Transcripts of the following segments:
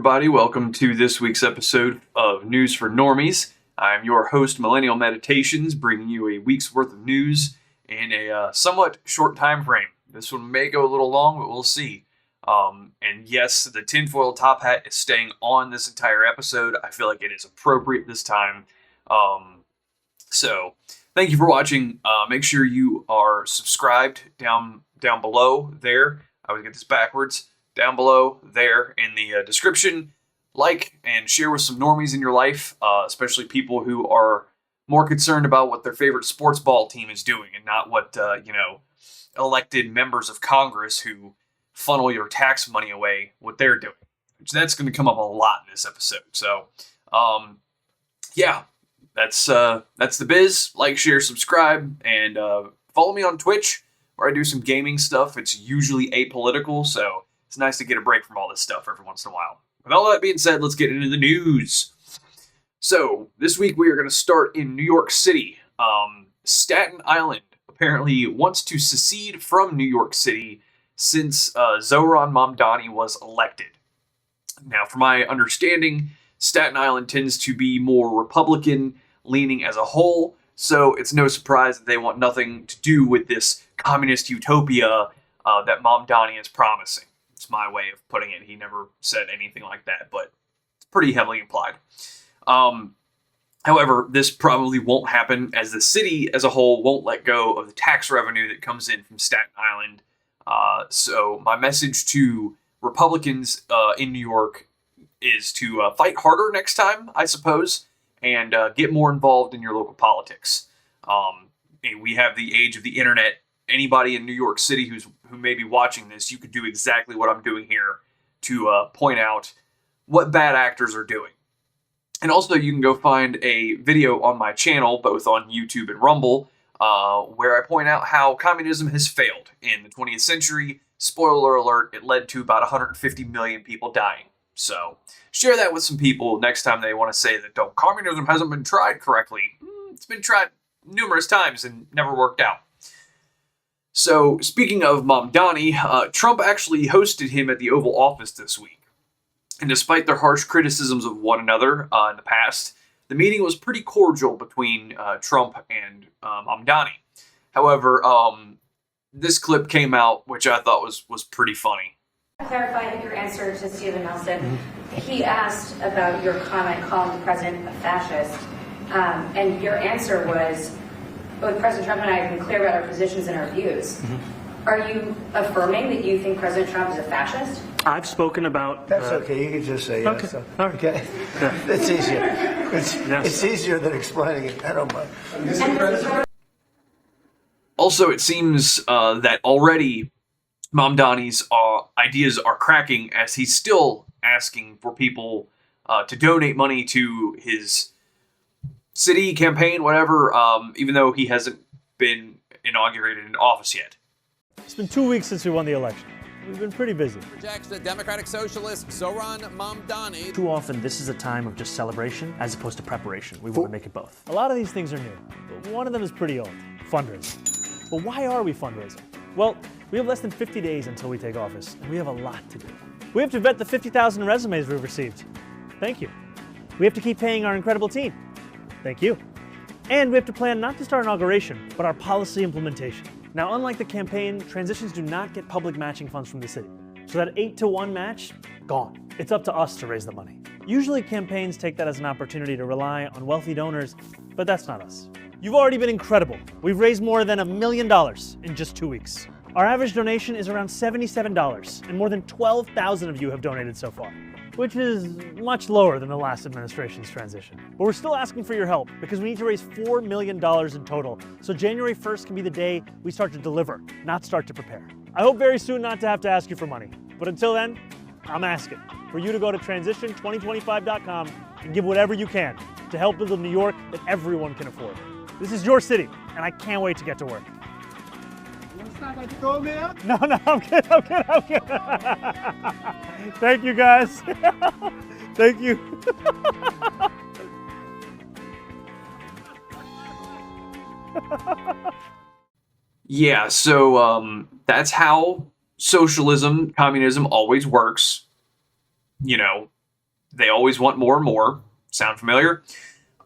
everybody. Welcome to this week's episode of News for Normies. I'm your host, Millennial Meditations, bringing you a week's worth of news in a somewhat short time frame. This one may go a little long, but we'll see. And yes, the tinfoil top hat is staying on this entire episode. I feel like it is appropriate this time. So thank you for watching. Make sure you are subscribed down below there. I always get this backwards. Down below there in the description. Like and share with some normies in your life, especially people who are more concerned about what their favorite sports ball team is doing and not what, elected members of Congress who funnel your tax money away, what they're doing. That's going to come up a lot in this episode. So, that's the biz. Like, share, subscribe, and follow me on Twitch where I do some gaming stuff. It's usually apolitical, so it's nice to get a break from all this stuff every once in a while. With all that being said, let's get into the news. So, this week we are going to start in New York City. Staten Island apparently wants to secede from New York City since Zohran Mamdani was elected. Now, from my understanding, Staten Island tends to be more Republican-leaning as a whole, so it's no surprise that they want nothing to do with this communist utopia that Mamdani is promising. It's my way of putting it. He never said anything like that, but it's pretty heavily implied. However, this probably won't happen as the city as a whole won't let go of the tax revenue that comes in from Staten Island. So my message to Republicans in New York is to fight harder next time, I suppose, and get more involved in your local politics. We have the age of the internet. Anybody in New York City who may be watching this, you could do exactly what I'm doing here to point out what bad actors are doing. And also, you can go find a video on my channel, both on YouTube and Rumble, where I point out how communism has failed in the 20th century. Spoiler alert, it led to about 150 million people dying. So, share that with some people next time they want to say that communism hasn't been tried correctly. It's been tried numerous times and never worked out. So, speaking of Mamdani, Trump actually hosted him at the Oval Office this week. And despite their harsh criticisms of one another in the past, the meeting was pretty cordial between Trump and Mamdani. However, this clip came out, which I thought was pretty funny. Clarify your answer to Stephen Nelson. He asked about your comment calling the president a fascist, and your answer was, both President Trump and I have been clear about our positions and our views. Are you affirming that you think President Trump is a fascist? I've spoken about... That's okay. You can just say yes. Okay. All right. Okay. Yeah. It's easier. It's easier than explaining it. I don't mind. Also, it seems that already Mamdani's ideas are cracking as he's still asking for people to donate money to his city campaign, whatever, even though he hasn't been inaugurated in office yet. It's been 2 weeks since we won the election. We've been pretty busy. Rejects the Democratic Socialist Zohran Mamdani. Too often, this is a time of just celebration as opposed to preparation. We want to make it both. A lot of these things are new, but one of them is pretty old, fundraising. But why are we fundraising? Well, we have less than 50 days until we take office, and we have a lot to do. We have to vet the 50,000 resumes we've received. Thank you. We have to keep paying our incredible team. Thank you. And we have to plan not just our inauguration, but our policy implementation. Now, unlike the campaign, transitions do not get public matching funds from the city. So that 8-to-1 match, gone. It's up to us to raise the money. Usually campaigns take that as an opportunity to rely on wealthy donors, but that's not us. You've already been incredible. We've raised more than $1 million in just 2 weeks. Our average donation is around $77, and more than 12,000 of you have donated so far, which is much lower than the last administration's transition. But we're still asking for your help because we need to raise $4 million in total, so January 1st can be the day we start to deliver, not start to prepare. I hope very soon not to have to ask you for money, but until then, I'm asking for you to go to transition2025.com and give whatever you can to help build a New York that everyone can afford. This is your city, and I can't wait to get to work. No, I'm kidding. Thank you, guys. Thank you. Yeah, so that's how socialism, communism always works. You know, they always want more and more. Sound familiar?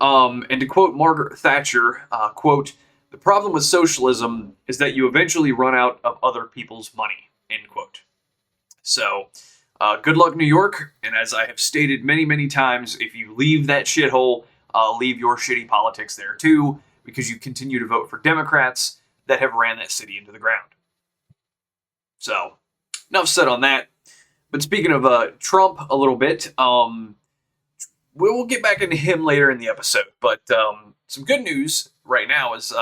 And to quote Margaret Thatcher, quote, "The problem with socialism is that you eventually run out of other people's money," end quote. So, good luck, New York. And as I have stated many, many times, if you leave that shithole, leave your shitty politics there too, because you continue to vote for Democrats that have ran that city into the ground. So, enough said on that. But speaking of Trump a little bit, we'll get back into him later in the episode. But some good news right now is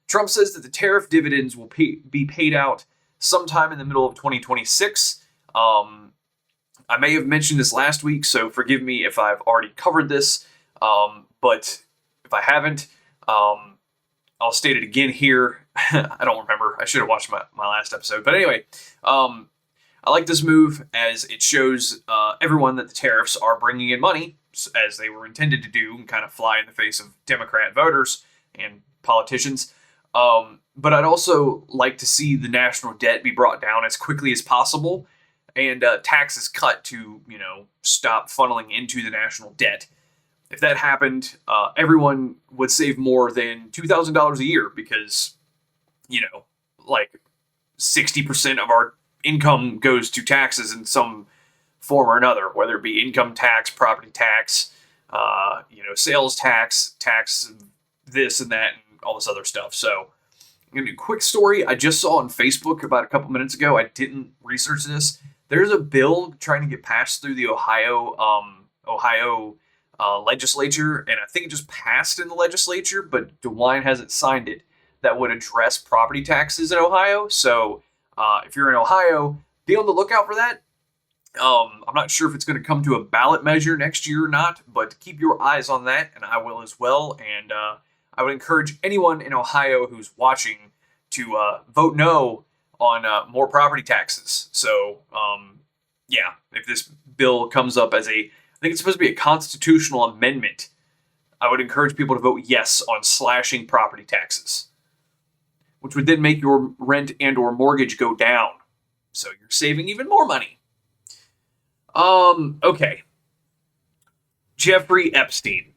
Trump says that the tariff dividends will be paid out sometime in the middle of 2026. I may have mentioned this last week, so forgive me if I've already covered this. But if I haven't, I'll state it again here. I don't remember. I should have watched my last episode. But anyway, I like this move as it shows everyone that the tariffs are bringing in money, as they were intended to do, and kind of fly in the face of Democrat voters and politicians. But I'd also like to see the national debt be brought down as quickly as possible, and taxes cut to, stop funneling into the national debt. If that happened, everyone would save more than $2,000 a year because, like 60% of our income goes to taxes in some form or another, whether it be income tax, property tax, sales tax, this and that, and all this other stuff. So, a quick story I just saw on Facebook about a couple minutes ago. I didn't research this. There's a bill trying to get passed through the Ohio legislature, and I think it just passed in the legislature, but DeWine hasn't signed it, that would address property taxes in Ohio. So if you're in Ohio, be on the lookout for that. I'm not sure if it's going to come to a ballot measure next year or not, but keep your eyes on that, and I will as well. And I would encourage anyone in Ohio who's watching to vote no on more property taxes. So, if this bill comes up as I think it's supposed to be a constitutional amendment, I would encourage people to vote yes on slashing property taxes, which would then make your rent and or mortgage go down. So you're saving even more money. Okay. Jeffrey Epstein.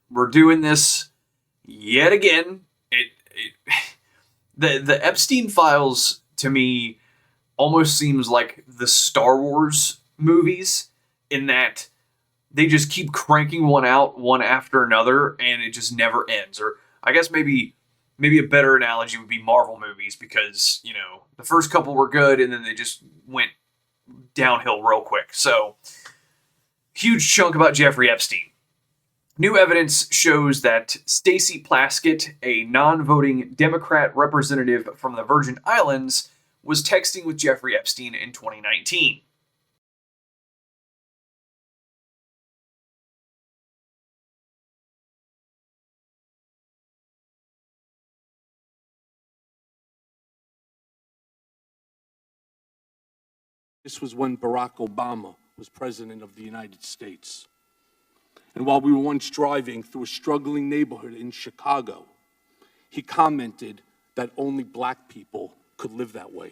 We're doing this yet again. The Epstein files, to me, almost seems like the Star Wars movies, in that they just keep cranking one out one after another, and it just never ends. Or I guess maybe a better analogy would be Marvel movies, because, the first couple were good, and then they just went downhill real quick. So, huge chunk about Jeffrey Epstein. New evidence shows that Stacey Plaskett, a non-voting Democrat representative from the Virgin Islands, was texting with Jeffrey Epstein in 2019. This was when Barack Obama was president of the United States. And while we were once driving through a struggling neighborhood in Chicago, he commented that only black people could live that way.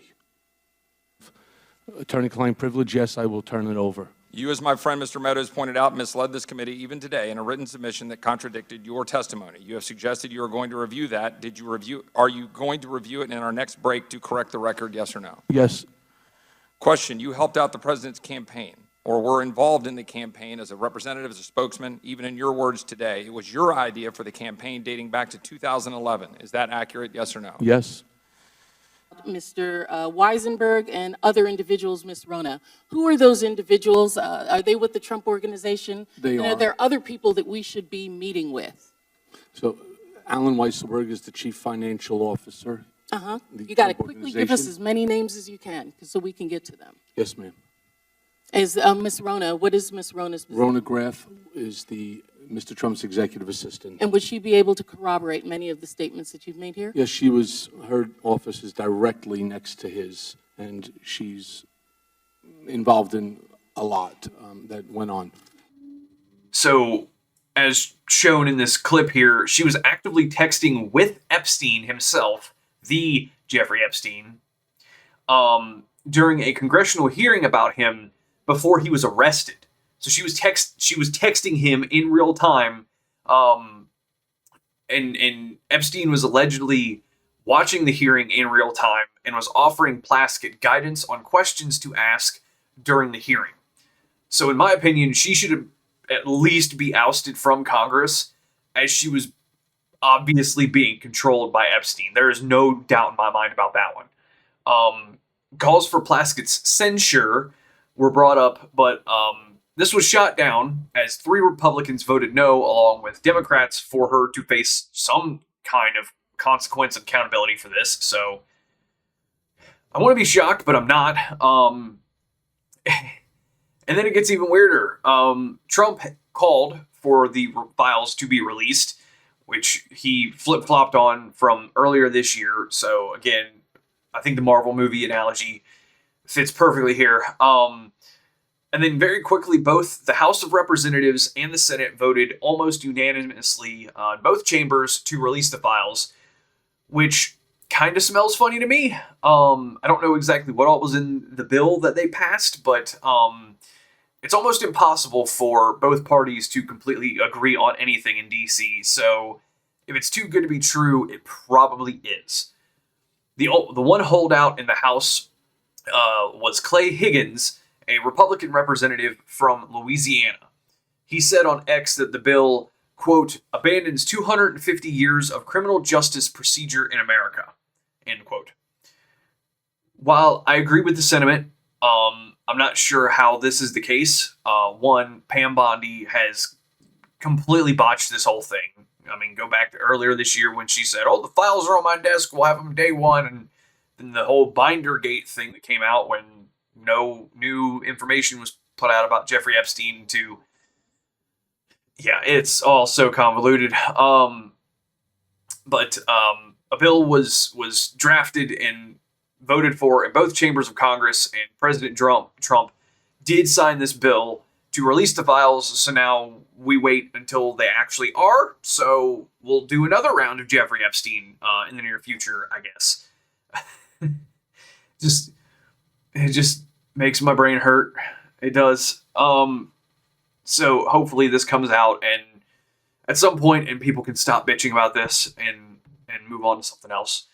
Attorney-client privilege, yes, I will turn it over. You, as my friend Mr. Meadows pointed out, misled this committee even today in a written submission that contradicted your testimony. You have suggested you are going to review that. Are you going to review it in our next break to correct the record, yes or no? Yes. Question, you helped out the president's campaign, or were involved in the campaign as a representative, as a spokesman, even in your words today. It was your idea for the campaign dating back to 2011. Is that accurate, yes or no? Yes. Mr. Weisenberg and other individuals, Ms. Rona. Who are those individuals? Are they with the Trump organization? They are. Are there other people that we should be meeting with? So, Alan Weisselberg is the chief financial officer. You got to quickly give us as many names as you can, so we can get to them. Yes, ma'am. Is Ms. Rona, what is Ms. Rona's position? Rona Graff is Mr. Trump's executive assistant. And would she be able to corroborate many of the statements that you've made here? Yes, her office is directly next to his, and she's involved in a lot that went on. So, as shown in this clip here, she was actively texting with Epstein himself, the Jeffrey Epstein, during a congressional hearing about him before he was arrested. So she was texting him in real time, and Epstein was allegedly watching the hearing in real time and was offering Plaskett guidance on questions to ask during the hearing. So in my opinion, she should at least be ousted from Congress, as she was obviously being controlled by Epstein. There is no doubt in my mind about that one. Calls for Plaskett's censure were brought up, but this was shot down as 3 Republicans voted no, along with Democrats, for her to face some kind of consequence and accountability for this. So I want to be shocked, but I'm not. And then it gets even weirder. Trump called for the files to be released, which he flip-flopped on from earlier this year. So again, I think the Marvel movie analogy fits perfectly here. And then very quickly, both the House of Representatives and the Senate voted almost unanimously on both chambers to release the files, which kind of smells funny to me. I don't know exactly what all was in the bill that they passed, but it's almost impossible for both parties to completely agree on anything in DC. So if it's too good to be true, it probably is. The one holdout in the House was Clay Higgins, a Republican representative from Louisiana. He said on X that the bill, quote, abandons 250 years of criminal justice procedure in America, end quote. While I agree with the sentiment, I'm not sure how this is the case. One, Pam Bondi has completely botched this whole thing. I mean, go back to earlier this year when she said, oh, the files are on my desk, we'll have them day one. And then the whole Bindergate thing that came out when no new information was put out about Jeffrey Epstein to... Yeah, it's all so convoluted. But a bill was drafted and voted for in both chambers of Congress, and President Trump did sign this bill to release the files. So now we wait until they actually are. So we'll do another round of Jeffrey Epstein in the near future, I guess. It just makes my brain hurt. It does. So hopefully this comes out and at some point, and people can stop bitching about this and move on to something else.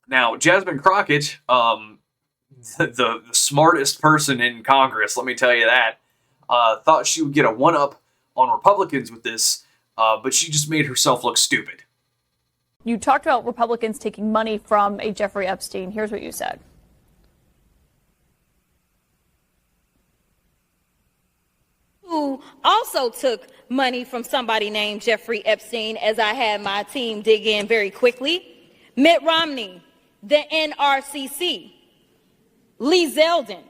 Now, Jasmine Crockett, the smartest person in Congress, let me tell you that, thought she would get a one-up on Republicans with this, but she just made herself look stupid. You talked about Republicans taking money from a Jeffrey Epstein. Here's what you said. Who also took money from somebody named Jeffrey Epstein, as I had my team dig in very quickly. Mitt Romney, the NRCC, Lee Zeldin,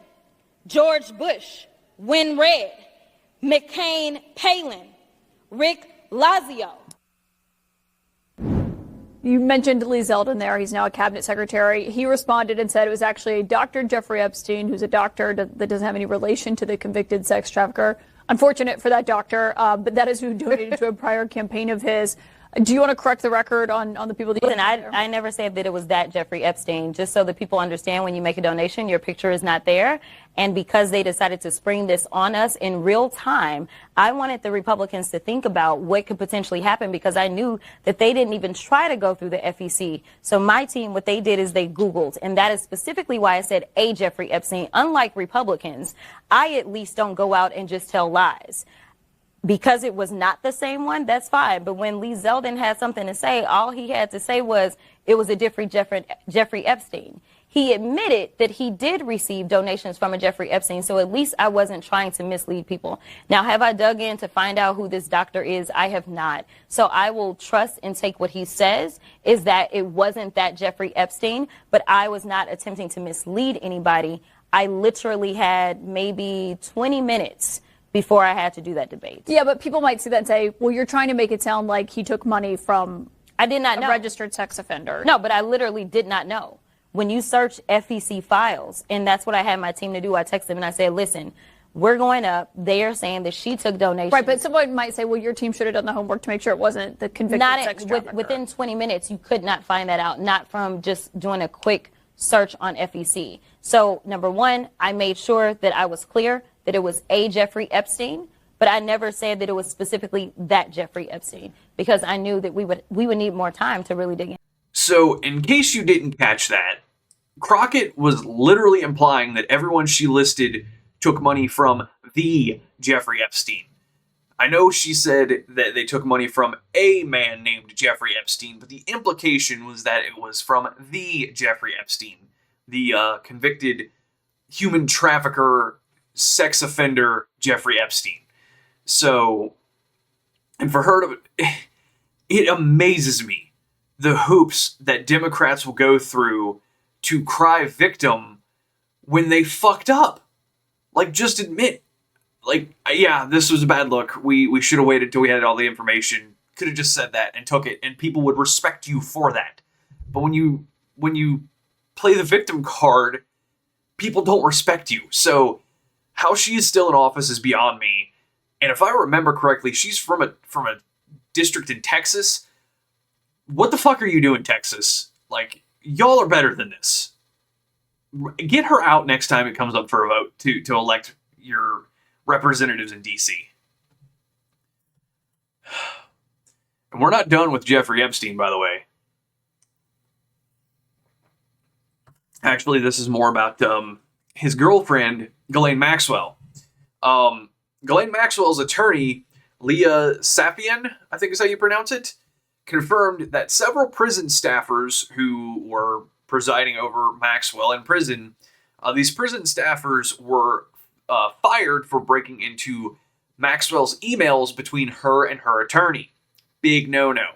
George Bush, Win Red, McCain Palin, Rick Lazio. You mentioned Lee Zeldin there. He's now a cabinet secretary. He responded and said it was actually Dr. Jeffrey Epstein, who's a doctor that doesn't have any relation to the convicted sex trafficker. Unfortunate for that doctor, but that is who donated to a prior campaign of his. Do you want to correct the record on the people that you... Listen, I never said that it was that Jeffrey Epstein. Just so that people understand, when you make a donation, your picture is not there. And because they decided to spring this on us in real time, I wanted the Republicans to think about what could potentially happen, because I knew that they didn't even try to go through the FEC. So my team, what they did is they Googled. And that is specifically why I said a Jeffrey Epstein. Unlike Republicans, I at least don't go out and just tell lies. Because it was not the same one, that's fine. But when Lee Zeldin had something to say, all he had to say was it was a different Jeffrey Epstein. He admitted that he did receive donations from a Jeffrey Epstein, so at least I wasn't trying to mislead people. Now, have I dug in to find out who this doctor is? I have not. So I will trust and take what he says, is that it wasn't that Jeffrey Epstein, but I was not attempting to mislead anybody. I literally had maybe 20 minutes before I had to do that debate. Yeah, but people might see that and say, well, you're trying to make it sound like he took money from I did not know. A registered sex offender. No, but I literally did not know. When you search FEC files, and that's what I had my team to do, I texted them and I said, listen, we're going up. They are saying that she took donations. Right, but someone might say, well, your team should have done the homework to make sure it wasn't the convicted sex trafficker. Within 20 minutes, you could not find that out, not from just doing a quick search on FEC. So, number one, I made sure that I was clear that it was a Jeffrey Epstein, but I never said that it was specifically that Jeffrey Epstein, because I knew that we would need more time to really dig in. So, in case you didn't catch that, Crockett was literally implying that everyone she listed took money from the Jeffrey Epstein. I know she said that they took money from a man named Jeffrey Epstein, but the implication was that it was from the Jeffrey Epstein, the convicted human trafficker, sex offender Jeffrey Epstein. So, and for her to, it amazes me the hoops that Democrats will go through to cry victim when they fucked up. Like, just admit, like, yeah, this was a bad look. We should have waited till we had all the information. Could have just said that and took it, and people would respect you for that. But when you play the victim card, people don't respect you. So how she is still in office is beyond me. And if I remember correctly, she's from a district in Texas. What the fuck are you doing, Texas? Like, y'all are better than this. Get her out next time it comes up for a vote to elect your representatives in DC. And we're not done with Jeffrey Epstein, by the way. Actually, this is more about his girlfriend, Ghislaine Maxwell. Ghislaine Maxwell's attorney, Leah Sapien, I think is how you pronounce it, confirmed that several prison staffers who were presiding over Maxwell in prison, these prison staffers were fired for breaking into Maxwell's emails between her and her attorney. Big no-no.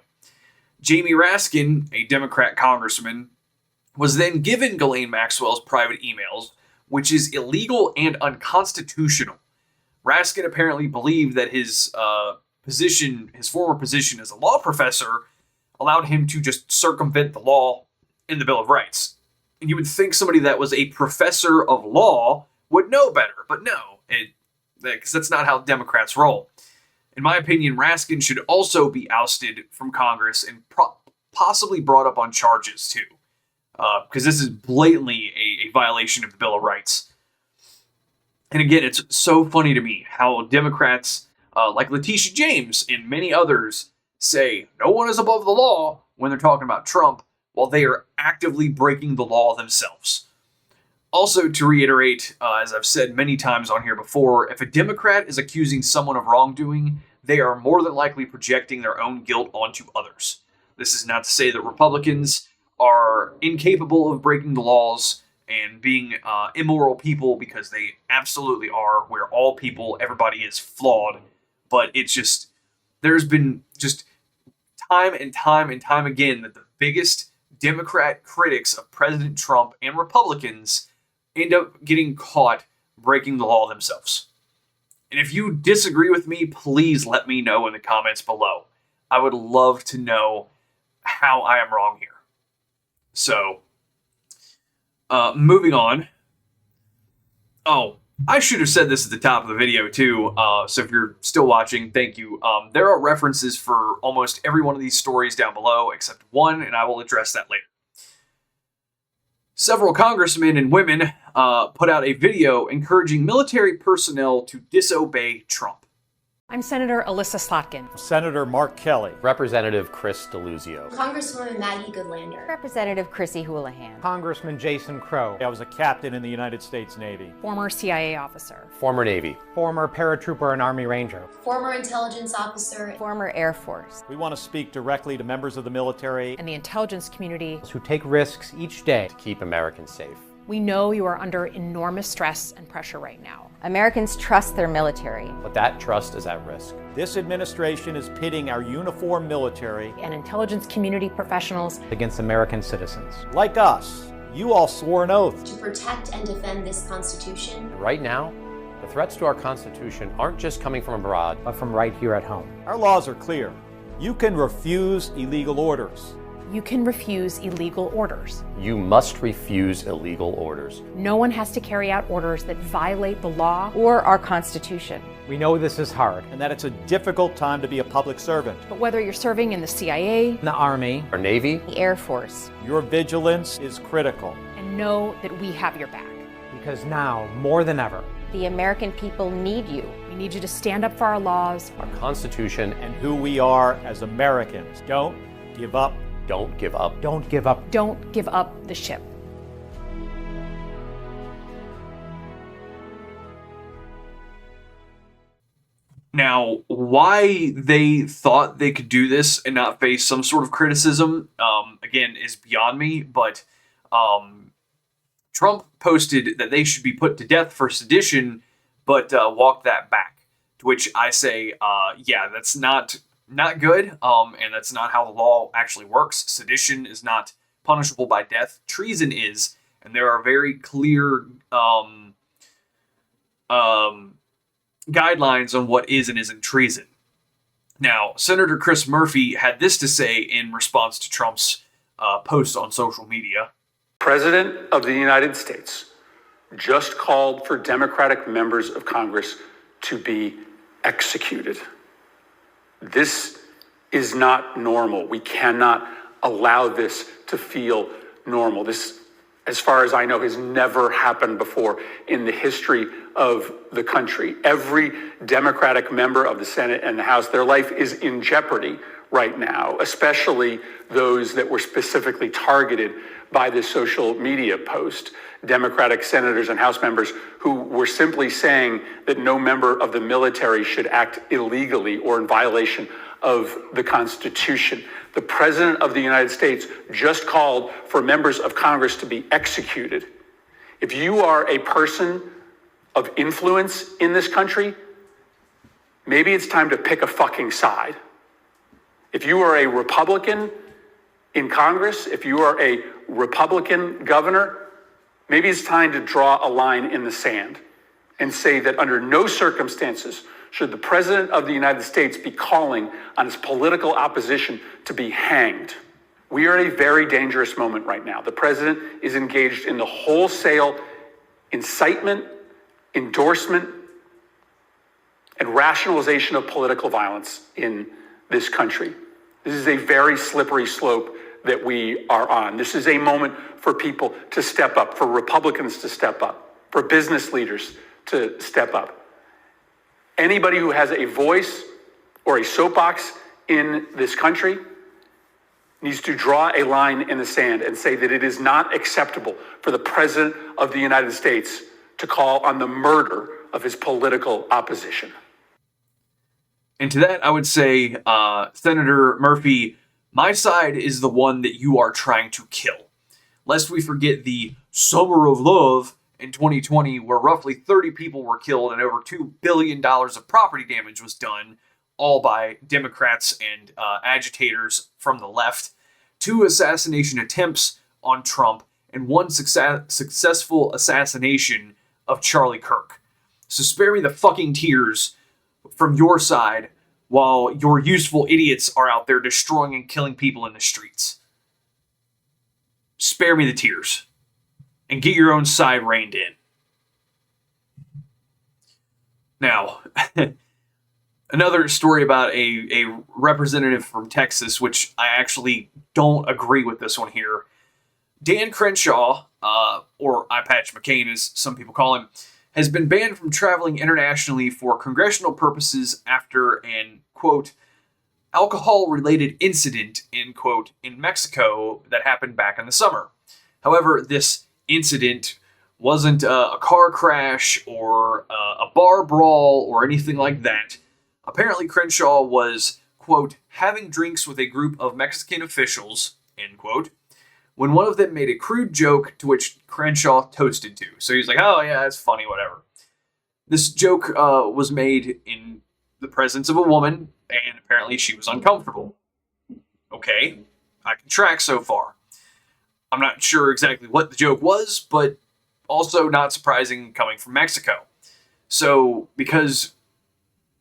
Jamie Raskin, a Democrat congressman, was then given Ghislaine Maxwell's private emails, which is illegal and unconstitutional. Raskin apparently believed that his former position as a law professor, allowed him to just circumvent the law in the Bill of Rights. And you would think somebody that was a professor of law would know better, but no, because that's not how Democrats roll. In my opinion, Raskin should also be ousted from Congress and possibly brought up on charges too, because this is blatantly a violation of the Bill of Rights. And again, it's so funny to me how Democrats, like Letitia James and many others, say no one is above the law when they're talking about Trump, while they are actively breaking the law themselves. Also, to reiterate, as I've said many times on here before, if a Democrat is accusing someone of wrongdoing, they are more than likely projecting their own guilt onto others. This is not to say that Republicans are incapable of breaking the laws and being immoral people, because they absolutely are. We're all people. Everybody is flawed. But it's just, there's been just time and time again that the biggest Democrat critics of President Trump and Republicans end up getting caught breaking the law themselves. And if you disagree with me, please let me know in the comments below. I would love to know how I am wrong here. So, moving on. Oh, I should have said this at the top of the video too, so if you're still watching, thank you. There are references for almost every one of these stories down below, except one, and I will address that later. Several congressmen and women put out a video encouraging military personnel to disobey Trump. I'm Senator Alyssa Slotkin. Senator Mark Kelly. Representative Chris DeLuzio. Congresswoman Maggie Goodlander. Representative Chrissy Houlihan. Congressman Jason Crow. I was a captain in the United States Navy. Former CIA officer. Former Navy. Former paratrooper and Army Ranger. Former intelligence officer. Former Air Force. We want to speak directly to members of the military and the intelligence community who take risks each day to keep Americans safe. We know you are under enormous stress and pressure right now. Americans trust their military. But that trust is at risk. This administration is pitting our uniformed military and intelligence community professionals against American citizens. Like us. You all swore an oath to protect and defend this Constitution. Right now, the threats to our Constitution aren't just coming from abroad, but from right here at home. Our laws are clear. You can refuse illegal orders. You can refuse illegal orders. You must refuse illegal orders. No one has to carry out orders that violate the law or our Constitution. We know this is hard and that it's a difficult time to be a public servant. But whether you're serving in the CIA, the Army, or Navy, the Air Force, your vigilance is critical. And know that we have your back. Because now, more than ever, The American people need you. We need you to stand up for our laws, our Constitution, And who we are as Americans. Don't give up. don't give up. Don't give up. don't give up the ship. Now, why they thought they could do this and not face some sort of criticism, again, is beyond me. But Trump posted that they should be put to death for sedition, but walked that back. To which I say, yeah, that's not good, and that's not how the law actually works. Sedition is not punishable by death. Treason is, and there are very clear guidelines on what is and isn't treason. Now, Senator Chris Murphy had this to say in response to Trump's post on social media. President of the United States just called for Democratic members of Congress to be executed. This is not normal. We cannot allow this to feel normal. This, as far as I know, has never happened before in the history of the country. Every Democratic member of the Senate and the House, their life is in jeopardy right now, especially those that were specifically targeted by this social media post. Democratic senators and House members who were simply saying that no member of the military should act illegally or in violation of the Constitution. The President of the United States just called for members of Congress to be executed. If you are a person of influence in this country, maybe it's time to pick a fucking side. If you are a Republican in Congress, if you are a Republican governor, maybe it's time to draw a line in the sand and say that under no circumstances should the President of the United States be calling on his political opposition to be hanged. We are at a very dangerous moment right now. The President is engaged in the wholesale incitement, endorsement, and rationalization of political violence in this country. This is a very slippery slope that we are on. This is a moment for people to step up, for Republicans to step up, for business leaders to step up. Anybody who has a voice or a soapbox in this country needs to draw a line in the sand and say that it is not acceptable for the President of the United States to call on the murder of his political opposition. And to that, I would say, Senator Murphy, my side is the one that you are trying to kill. Lest we forget the Summer of Love in 2020, where roughly 30 people were killed and over $2 billion of property damage was done, all by Democrats and agitators from the left, 2 assassination attempts on Trump, and 1 successful assassination of Charlie Kirk. So spare me the fucking tears from your side while your useful idiots are out there destroying and killing people in the streets. Spare me the tears and get your own side reined in. Now, another story about a representative from Texas, which I actually don't agree with this one here. Dan Crenshaw, or Eye Patch McCain as some people call him, has been banned from traveling internationally for congressional purposes after an, quote, alcohol-related incident, end quote, in Mexico that happened back in the summer. However, this incident wasn't a car crash or a bar brawl or anything like that. Apparently, Crenshaw was, quote, having drinks with a group of Mexican officials, end quote, when one of them made a crude joke to which Crenshaw toasted to. So he's like, oh yeah, it's funny, whatever. This joke was made in the presence of a woman, and apparently she was uncomfortable. Okay, I can track so far. I'm not sure exactly what the joke was, but also not surprising coming from Mexico. So, because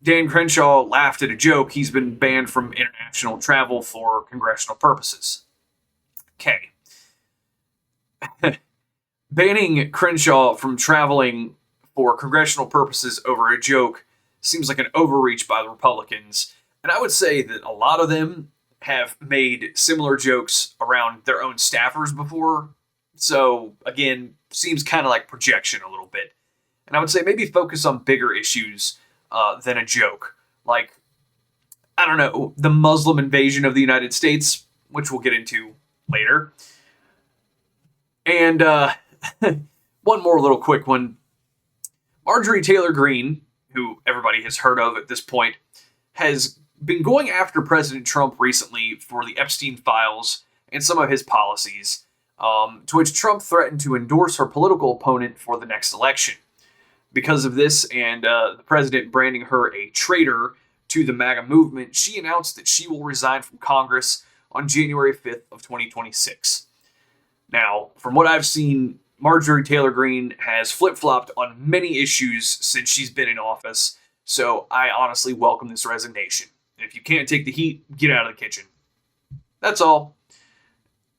Dan Crenshaw laughed at a joke, he's been banned from international travel for congressional purposes. Okay. Banning Crenshaw from traveling for congressional purposes over a joke seems like an overreach by the Republicans. And I would say that a lot of them have made similar jokes around their own staffers before. So, again, seems kind of like projection a little bit. And I would say maybe focus on bigger issues than a joke. Like, I don't know, the Muslim invasion of the United States, which we'll get into later. And one more little quick one. Marjorie Taylor Greene, who everybody has heard of at this point, has been going after President Trump recently for the Epstein files and some of his policies, to which Trump threatened to endorse her political opponent for the next election. Because of this and the president branding her a traitor to the MAGA movement, she announced that she will resign from Congress on January 5th of 2026. Now, from what I've seen, Marjorie Taylor Greene has flip-flopped on many issues since she's been in office, so I honestly welcome this resignation. And if you can't take the heat, get out of the kitchen. That's all.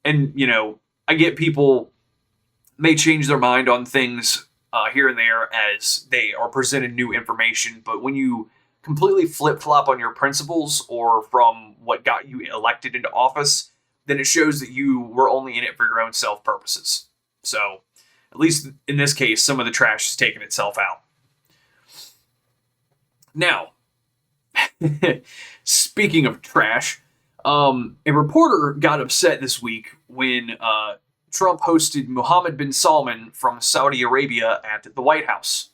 And, you know, I get people may change their mind on things here and there as they are presented new information, but when you completely flip-flop on your principles or from what got you elected into office, then it shows that you were only in it for your own self-purposes. So, at least in this case, some of the trash has taken itself out. Now, speaking of trash, a reporter got upset this week when Trump hosted Mohammed bin Salman from Saudi Arabia at the White House.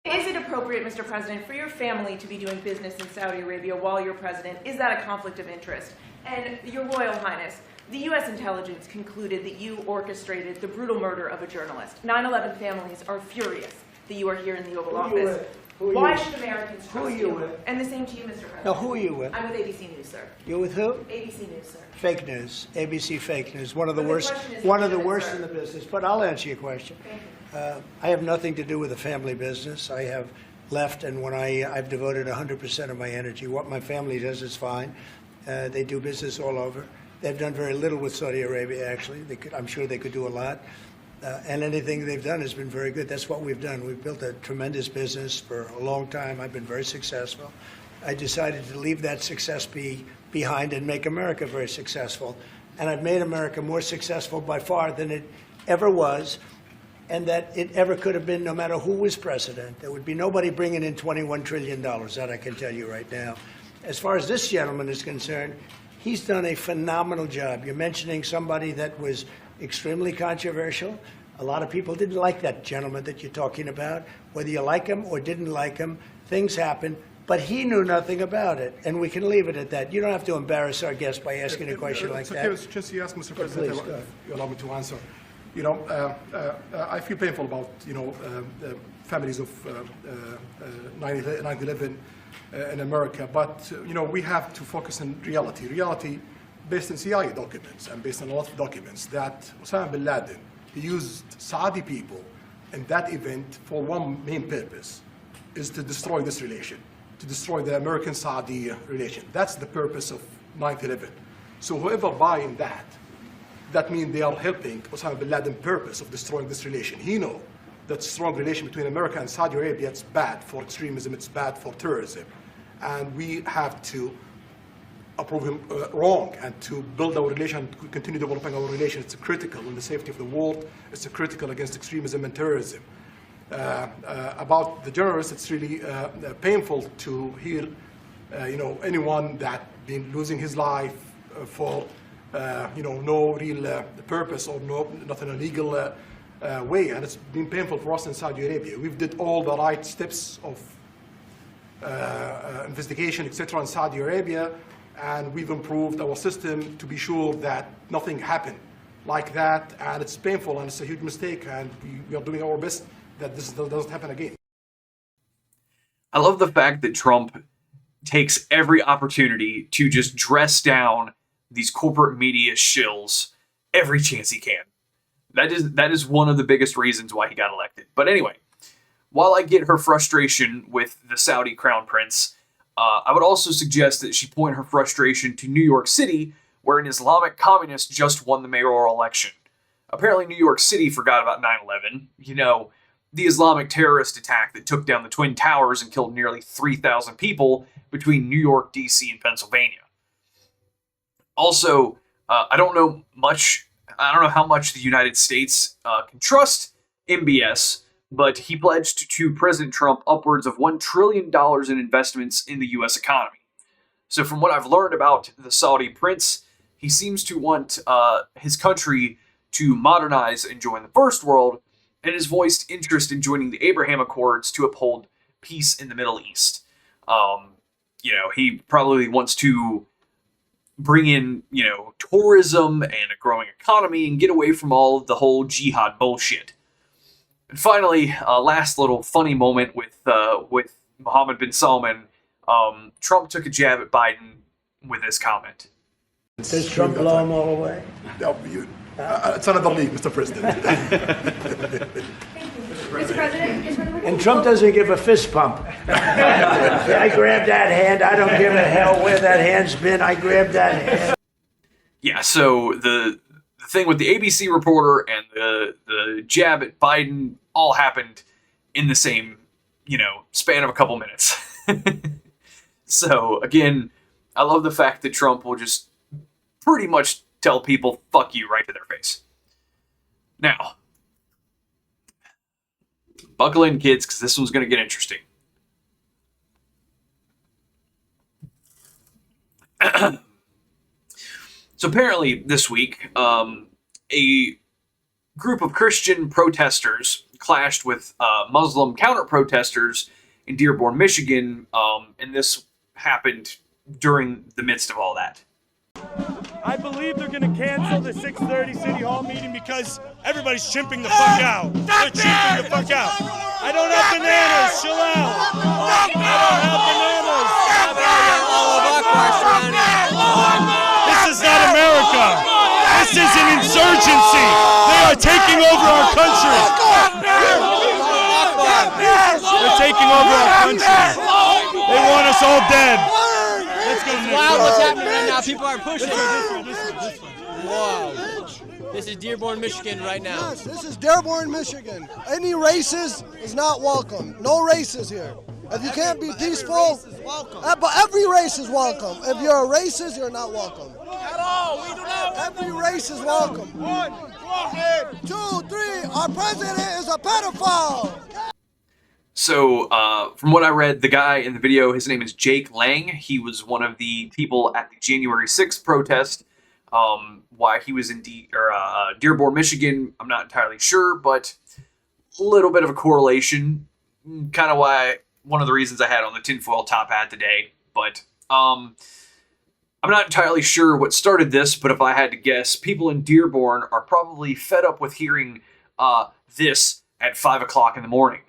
Is it appropriate, Mr. President, for your family to be doing business in Saudi Arabia while you're president? Is that a conflict of interest? And Your Royal Highness, the U.S. intelligence concluded that you orchestrated the brutal murder of a journalist. 9/11 families are furious that you are here in the Oval Office. Why should Americans trust you? And the same to you, Mr. President. Now, who are you with? I'm with ABC News, sir. You're with who? ABC News, sir. Fake news. ABC fake news. One of the But the worst. question is One of the legitimate, worst sir. in the business. But I'll answer your question. I have nothing to do with the family business. I have left, and when I've devoted 100% of my energy. What my family does is fine. They do business all over. They've done very little with Saudi Arabia, actually. I'm sure they could do a lot. And anything they've done has been very good. That's what we've done. We've built a tremendous business for a long time. I've been very successful. I decided to leave that success behind and make America very successful. And I've made America more successful by far than it ever was, and that it ever could have been, no matter who was president. There would be nobody bringing in $21 trillion, that I can tell you right now. As far as this gentleman is concerned, he's done a phenomenal job. You're mentioning somebody that was extremely controversial. A lot of people didn't like that gentleman that you're talking about. Whether you like him or didn't like him, things happen. But he knew nothing about it, and we can leave it at that. You don't have to embarrass our guest by asking a question like that. Okay, just you ask, Mr. President, Please, if you allow me to answer. You know, I feel painful about, the families of 9/11 in America, but, we have to focus on reality. Reality based on CIA documents and based on a lot of documents that Osama bin Laden, he used Saudi people in that event for one main purpose, is to destroy this relation, to destroy the American-Saudi relation. That's the purpose of 9/11. So whoever buying that means they are helping Osama bin Laden's purpose of destroying this relation. He knows that strong relation between America and Saudi Arabia, it's bad for extremism, it's bad for terrorism. And we have to approve him wrong and to build our relation, to continue developing our relation. It's critical in the safety of the world. It's critical against extremism and terrorism. About the journalists, it's really painful to hear, anyone that been losing his life for, no real purpose or not in a legal way, and it's been painful for us in Saudi Arabia. We've did all the right steps of investigation, etc., in Saudi Arabia, and we've improved our system to be sure that nothing happened like that, and it's painful and it's a huge mistake, and we are doing our best that this doesn't happen again. I love the fact that Trump takes every opportunity to just dress down these corporate media shills every chance he can. That is one of the biggest reasons why he got elected. But anyway, while I get her frustration with the Saudi crown prince, I would also suggest that she point her frustration to New York City, where an Islamic communist just won the mayoral election. Apparently New York City forgot about 9/11. The Islamic terrorist attack that took down the Twin Towers and killed nearly 3,000 people between New York, D.C., and Pennsylvania. Also, I don't know how much the United States can trust MBS, but he pledged to President Trump upwards of $1 trillion in investments in the U.S. economy. So from what I've learned about the Saudi prince, he seems to want his country to modernize and join the first world, and has voiced interest in joining the Abraham Accords to uphold peace in the Middle East. He probably wants to bring in, tourism and a growing economy and get away from all of the whole jihad bullshit. And finally, last little funny moment with Mohammed bin Salman. Trump took a jab at Biden with this comment. Does Trump blow him all away? It's another league, Mr. President. Mr. President? And Trump doesn't give a fist pump. I grabbed that hand. I don't give a hell where that hand's been. I grabbed that hand. Yeah, so the thing with the ABC reporter and the jab at Biden all happened in the same, span of a couple minutes. So, again, I love the fact that Trump will just pretty much tell people, fuck you, right to their face. Now, buckle in, kids, because this one's going to get interesting. So apparently this week, a group of Christian protesters clashed with Muslim counter-protesters in Dearborn, Michigan, and this happened during the midst of all that. I believe they're going to cancel the 6:30 City Hall meeting because everybody's chimping the fuck out. They're chimping the fuck out. I don't have bananas. Chill out. I don't have bananas. This is not America. This is an insurgency. They are taking over our country. They're taking over our country. They want us all dead. Let's go. Wow, what's happening right now? People are pushing. Wow. This is Dearborn, Michigan right now. Yes, this is Dearborn, Michigan. Any racist is not welcome. No races here. If you can't be peaceful, but every race is welcome. If you're a racist, you're not welcome. At all, we do not. Every race is welcome. 1, 2, 3. Our president is a pedophile. So, from what I read, the guy in the video, his name is Jake Lang. He was one of the people at the January 6th protest. Why he was in Dearborn, Michigan, I'm not entirely sure, but a little bit of a correlation. Kind of one of the reasons I had on the tinfoil top hat today. But I'm not entirely sure what started this, but if I had to guess, people in Dearborn are probably fed up with hearing this at 5 o'clock in the morning.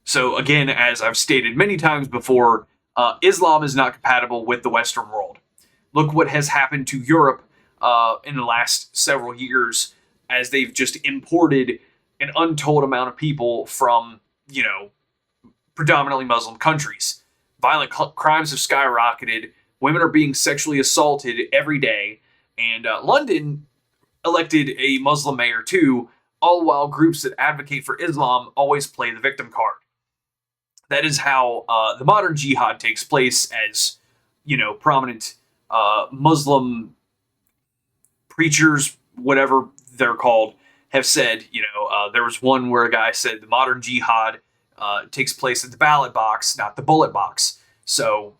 So again, as I've stated many times before, Islam is not compatible with the Western world. Look what has happened to Europe in the last several years as they've just imported an untold amount of people from, predominantly Muslim countries. Violent crimes have skyrocketed. Women are being sexually assaulted every day. And London elected a Muslim mayor too, all while groups that advocate for Islam always play the victim card. That is how the modern jihad takes place, as, prominent Muslim preachers, whatever they're called, have said. There was one where a guy said the modern jihad takes place at the ballot box, not the bullet box. So,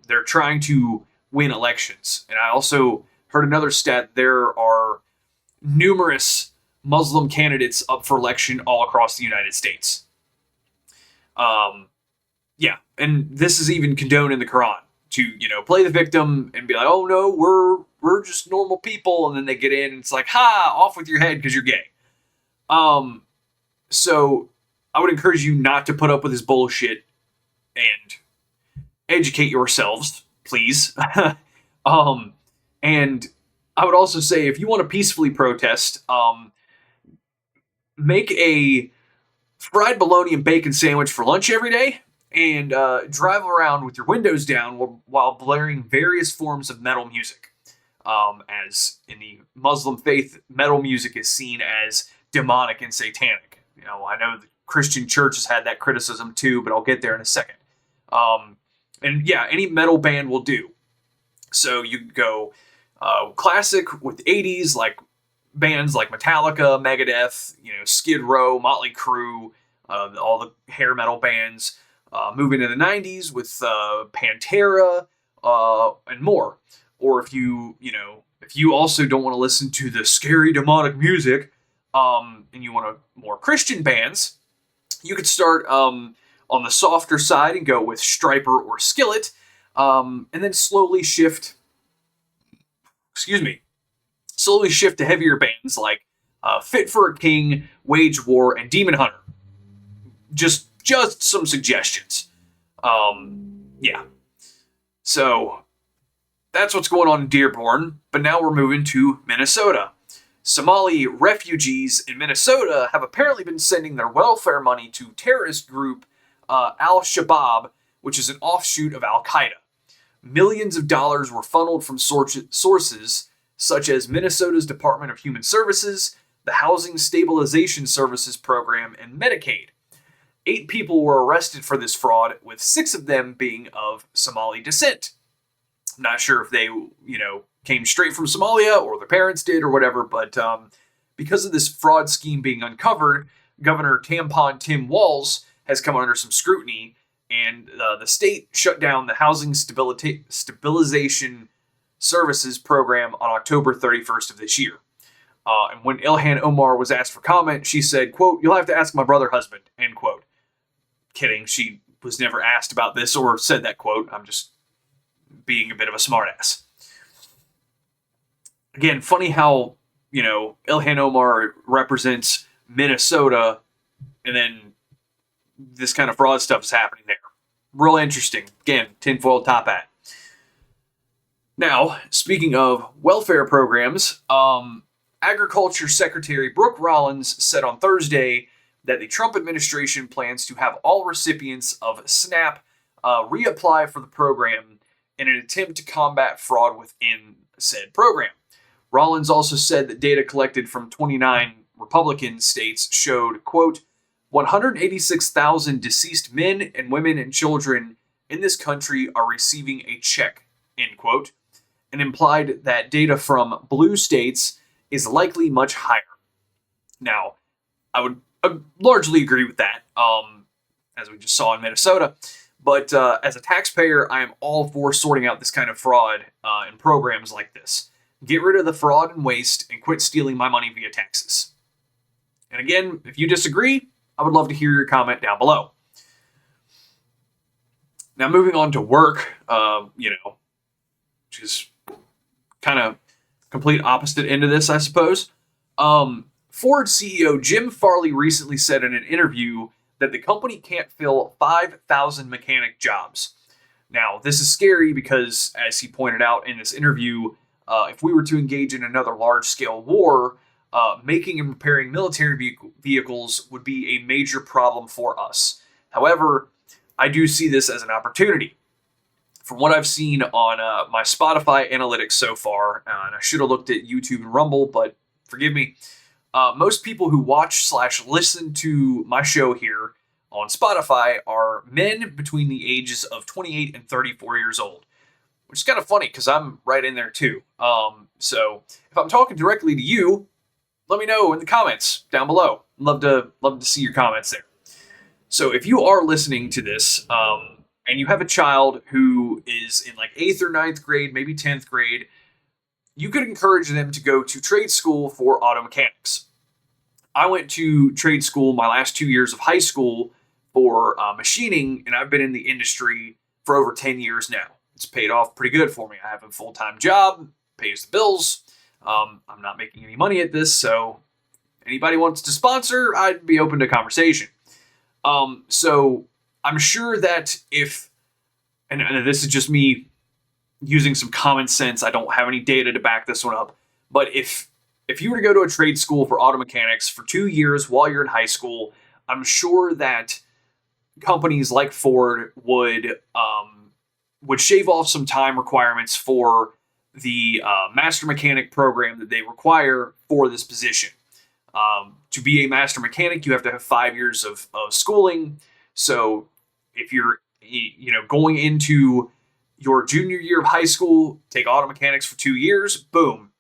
they're trying to win elections. And I also heard another stat. There are numerous Muslim candidates up for election all across the United States. And this is even condoned in the Quran to, play the victim and be like, oh no, we're just normal people. And then they get in and it's like, ha, off with your head because you're gay. So I would encourage you not to put up with this bullshit and educate yourselves, please. And I would also say, if you want to peacefully protest, make a fried bologna and bacon sandwich for lunch every day and drive around with your windows down while blaring various forms of metal music. As in the Muslim faith, metal music is seen as demonic and satanic. You know, I know the Christian church has had that criticism too, but I'll get there in a second. And yeah, any metal band will do. So you go classic with 80s, like bands like Metallica, Megadeth, Skid Row, Motley Crue, all the hair metal bands. Moving to the 90s with Pantera and more. Or if you also don't want to listen to the scary demonic music, and you want more Christian bands, you could start on the softer side and go with Striper or Skillet, and then slowly shift to heavier bands like Fit for a King, Wage War, and Demon Hunter. Just some suggestions. Yeah. So that's what's going on in Dearborn, but now we're moving to Minnesota. Somali refugees in Minnesota have apparently been sending their welfare money to terrorist group Al-Shabaab, which is an offshoot of Al-Qaeda. Millions of dollars were funneled from sources such as Minnesota's Department of Human Services, the Housing Stabilization Services Program, and Medicaid. 8 people were arrested for this fraud, with 6 of them being of Somali descent. I'm not sure if they, came straight from Somalia or their parents did or whatever, but because of this fraud scheme being uncovered, Governor Tampon Tim Walz has come under some scrutiny, and the state shut down the Housing Stabilization Services Program on October 31st of this year. And when Ilhan Omar was asked for comment, she said, quote, "You'll have to ask my brother husband," end quote. Kidding, she was never asked about this or said that quote. I'm just being a bit of a smartass. Again, funny how, Ilhan Omar represents Minnesota and then this kind of fraud stuff is happening there. Real interesting. Again, tinfoil top hat. Now, speaking of welfare programs, Agriculture Secretary Brooke Rollins said on Thursday that the Trump administration plans to have all recipients of SNAP reapply for the program in an attempt to combat fraud within said program. Rollins also said that data collected from 29 Republican states showed, quote, 186,000 deceased men and women and children in this country are receiving a check, end quote, and implied that data from blue states is likely much higher. Now, I would largely agree with that, as we just saw in Minnesota. But as a taxpayer, I am all for sorting out this kind of fraud in programs like this. Get rid of the fraud and waste and quit stealing my money via taxes. And again, if you disagree, I would love to hear your comment down below. Now, moving on to work, which is kind of complete opposite end of this, I suppose. Ford CEO Jim Farley recently said in an interview that the company can't fill 5,000 mechanic jobs. Now, this is scary because, as he pointed out in this interview, if we were to engage in another large-scale war, making and repairing military vehicles would be a major problem for us. However, I do see this as an opportunity. From what I've seen on my Spotify analytics so far, and I should have looked at YouTube and Rumble, but forgive me, most people who watch/listen to my show here on Spotify are men between the ages of 28 and 34 years old, which is kind of funny because I'm right in there too. So if I'm talking directly to you, let me know in the comments down below. Love to see your comments there. So if you are listening to this, and you have a child who is in like 8th or 9th grade, maybe 10th grade, you could encourage them to go to trade school for auto mechanics. I went to trade school my last 2 years of high school for machining, and I've been in the industry for over 10 years now. It's paid off pretty good for me. I have a full-time job, pays the bills. I'm not making any money at this, so anybody wants to sponsor, I'd be open to conversation. So I'm sure that if, and this is just me using some common sense, I don't have any data to back this one up, but if if you were to go to a trade school for auto mechanics for 2 years while you're in high school, I'm sure that companies like Ford would shave off some time requirements for the master mechanic program that they require for this position. To be a master mechanic, you have to have 5 years of schooling. So if you're going into your junior year of high school, take auto mechanics for 2 years, boom,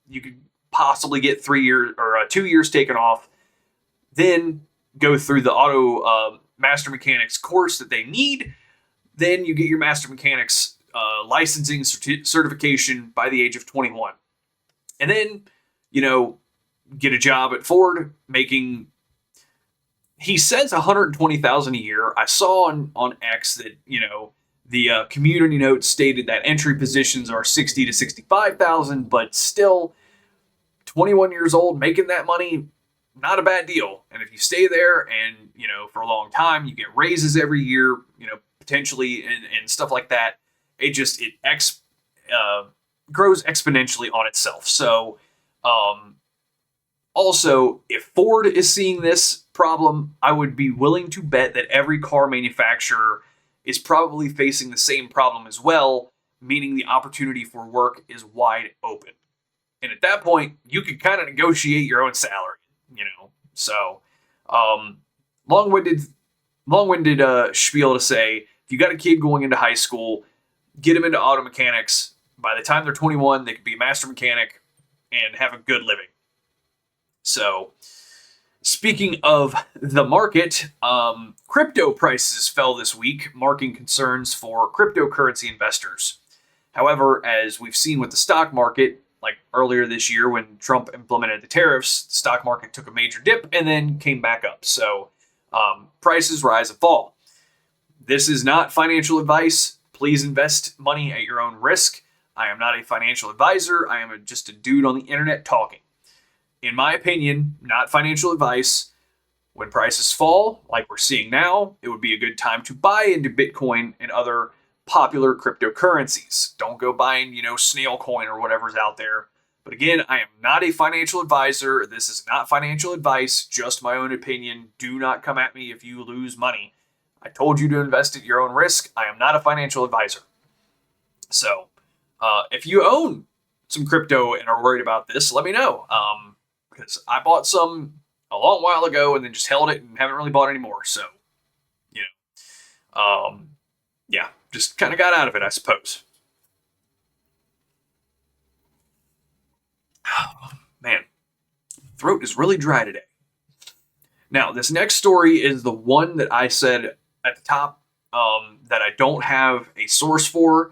you could possibly get 3 years or 2 years taken off, then go through the auto master mechanics course that they need. Then you get your master mechanics licensing certification by the age of 21. And then, get a job at Ford making, he says $120,000 a year. I saw on X that, the community note stated that entry positions are $60,000 to $65,000, but still 21 years old making that money, not a bad deal. And if you stay there and, for a long time, you get raises every year, potentially and stuff like that. It grows exponentially on itself. So, also, if Ford is seeing this problem, I would be willing to bet that every car manufacturer is probably facing the same problem as well, meaning the opportunity for work is wide open. And at that point, you could kind of negotiate your own salary, So, long-winded spiel to say, if you got a kid going into high school, get them into auto mechanics. By the time they're 21, they could be a master mechanic and have a good living. So, speaking of the market, crypto prices fell this week, marking concerns for cryptocurrency investors. However, as we've seen with the stock market, like earlier this year when Trump implemented the tariffs, the stock market took a major dip and then came back up. So, prices rise and fall. This is not financial advice. Please invest money at your own risk. I am not a financial advisor. I am just a dude on the internet talking. In my opinion, not financial advice. When prices fall, like we're seeing now, it would be a good time to buy into Bitcoin and other popular cryptocurrencies. Don't go buying, snail coin or whatever's out there. But again, I am not a financial advisor. This is not financial advice, just my own opinion. Do not come at me if you lose money. I told you to invest at your own risk. I am not a financial advisor. So, if you own some crypto and are worried about this, let me know. Because I bought some a long while ago and then just held it and haven't really bought any more. So, yeah, just kind of got out of it, I suppose. Man, throat is really dry today. Now, this next story is the one that I said at the top that I don't have a source for.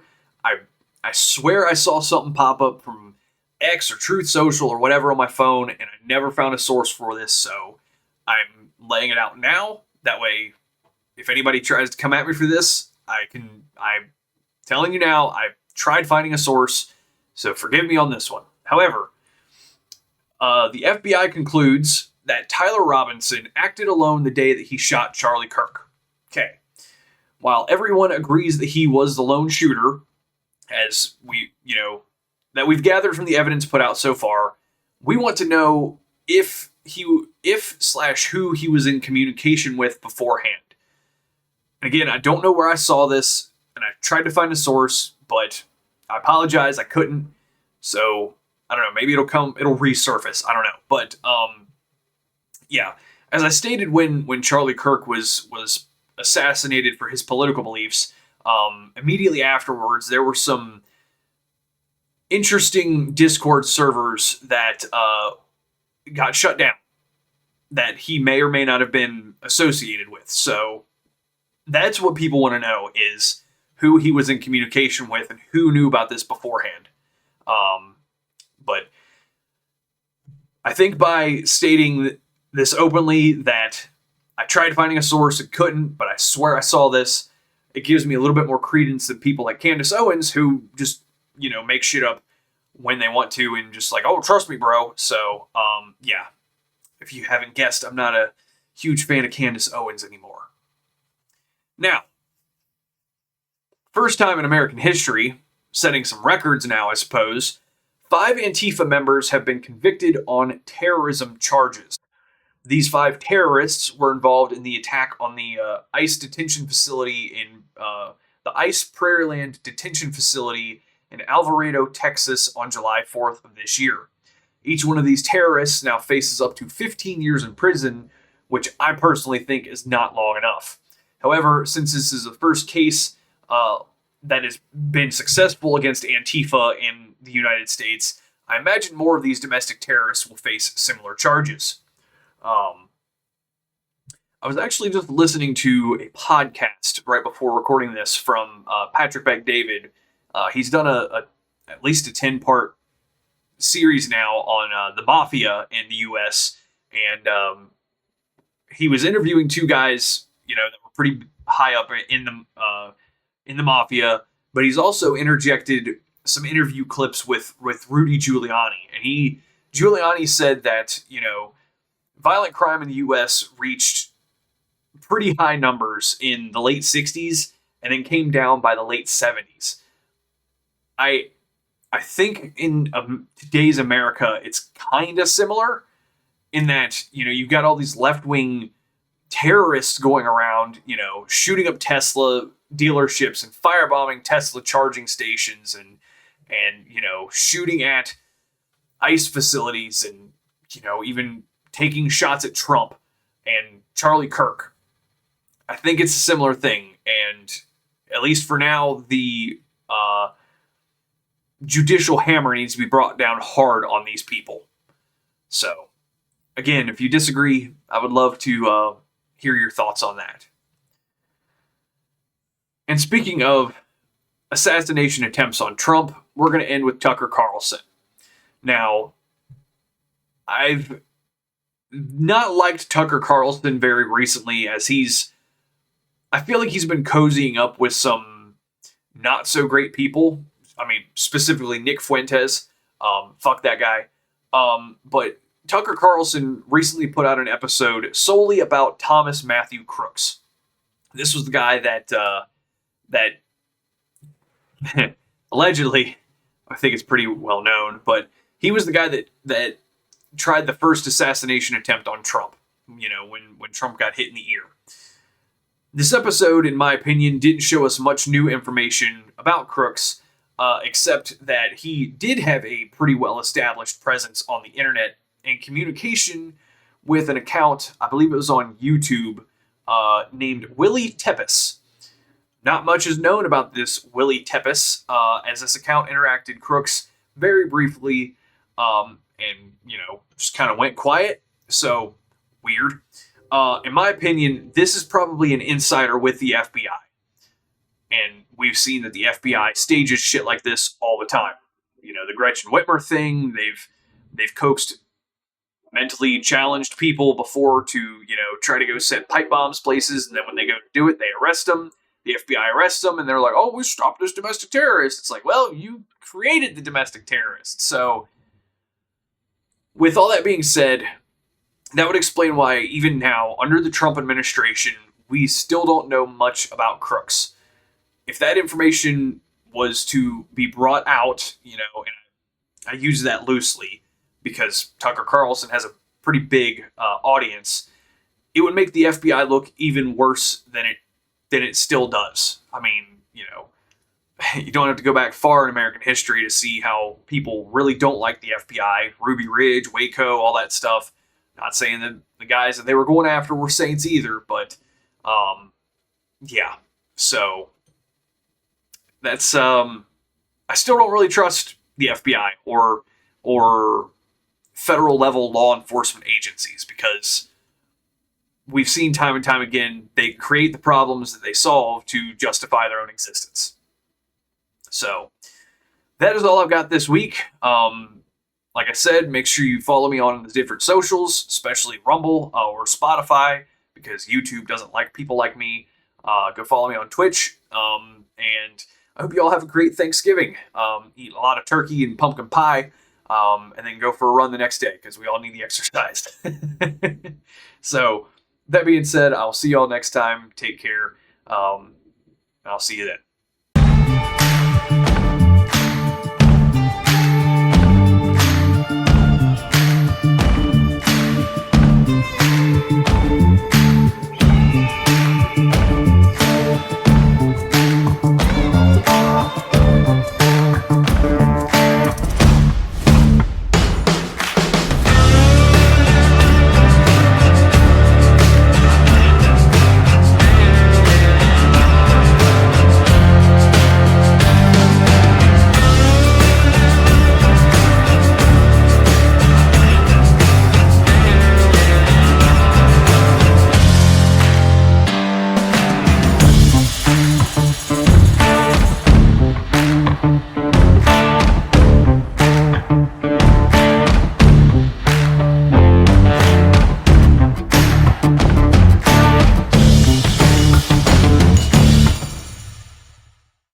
I swear I saw something pop up from X or Truth Social or whatever on my phone, and I never found a source for this, so I'm laying it out now. That way, if anybody tries to come at me for this, I'm telling you now, I've tried finding a source, so forgive me on this one. However, the FBI concludes that Tyler Robinson acted alone the day that he shot Charlie Kirk. Okay. While everyone agrees that he was the lone shooter, as that we've gathered from the evidence put out so far, we want to know if who he was in communication with beforehand. And again, I don't know where I saw this, and I tried to find a source, but I apologize, I couldn't. So, I don't know, maybe it'll resurface, I don't know. But, yeah, as I stated when Charlie Kirk was assassinated for his political beliefs, immediately afterwards, there were some interesting Discord servers that got shut down that he may or may not have been associated with. So that's what people want to know, is who he was in communication with and who knew about this beforehand. But I think by stating this openly that I tried finding a source, and couldn't, but I swear I saw this, it gives me a little bit more credence than people like Candace Owens, who just, make shit up when they want to and just like, oh, trust me, bro. So, yeah. If you haven't guessed, I'm not a huge fan of Candace Owens anymore. Now, first time in American history, setting some records now, I suppose, 5 Antifa members have been convicted on terrorism charges. These 5 terrorists were involved in the attack on the ICE detention facility in the ICE Prairieland detention facility in Alvarado, Texas on July 4th of this year. Each one of these terrorists now faces up to 15 years in prison, which I personally think is not long enough. However, since this is the first case that has been successful against Antifa in the United States, I imagine more of these domestic terrorists will face similar charges. I was actually just listening to a podcast right before recording this from Patrick Bet-David. He's done at least a 10-part series now on the mafia in the U.S., and he was interviewing 2 guys, that were pretty high up in the mafia, but he's also interjected some interview clips with Rudy Giuliani, and Giuliani said that violent crime in the U.S. reached pretty high numbers in the late 60s and then came down by the late 70s. I think in today's America, it's kind of similar in that, you've got all these left-wing terrorists going around, shooting up Tesla dealerships and firebombing Tesla charging stations and shooting at ICE facilities and, even taking shots at Trump and Charlie Kirk. I think it's a similar thing, and at least for now, the judicial hammer needs to be brought down hard on these people. So, again, if you disagree, I would love to hear your thoughts on that. And speaking of assassination attempts on Trump, we're going to end with Tucker Carlson. Now, I've not liked Tucker Carlson very recently, as I feel like he's been cozying up with some not so great people. I mean, specifically Nick Fuentes. Fuck that guy. But Tucker Carlson recently put out an episode solely about Thomas Matthew Crooks. This was the guy that allegedly, I think it's pretty well known, but he was the guy that tried the first assassination attempt on Trump, when Trump got hit in the ear. This episode, in my opinion, didn't show us much new information about Crooks, except that he did have a pretty well-established presence on the internet and communication with an account, I believe it was on YouTube, named Willie Tepes. Not much is known about this Willie Tepes, as this account interacted Crooks very briefly, and, just kind of went quiet. So, weird. In my opinion, this is probably an insider with the FBI. And we've seen that the FBI stages shit like this all the time. The Gretchen Whitmer thing, they've coaxed mentally challenged people before to, try to go set pipe bombs places, and then when they go do it, they arrest them. The FBI arrests them, and they're like, oh, we stopped this domestic terrorist. It's like, well, you created the domestic terrorist. So, with all that being said, that would explain why, even now, under the Trump administration, we still don't know much about Crooks. If that information was to be brought out, and I use that loosely because Tucker Carlson has a pretty big audience, it would make the FBI look even worse than it still does. I mean, you don't have to go back far in American history to see how people really don't like the FBI. Ruby Ridge, Waco, all that stuff. Not saying that the guys that they were going after were saints either, but yeah. So that's I still don't really trust the FBI or federal level law enforcement agencies, because we've seen time and time again they create the problems that they solve to justify their own existence. So that is all I've got this week. Like I said, make sure you follow me on the different socials, especially Rumble or Spotify, because YouTube doesn't like people like me. Go follow me on Twitch. And I hope you all have a great Thanksgiving. Eat a lot of turkey and pumpkin pie, and then go for a run the next day, because we all need the exercise. So, that being said, I'll see y'all next time. Take care. I'll see you then.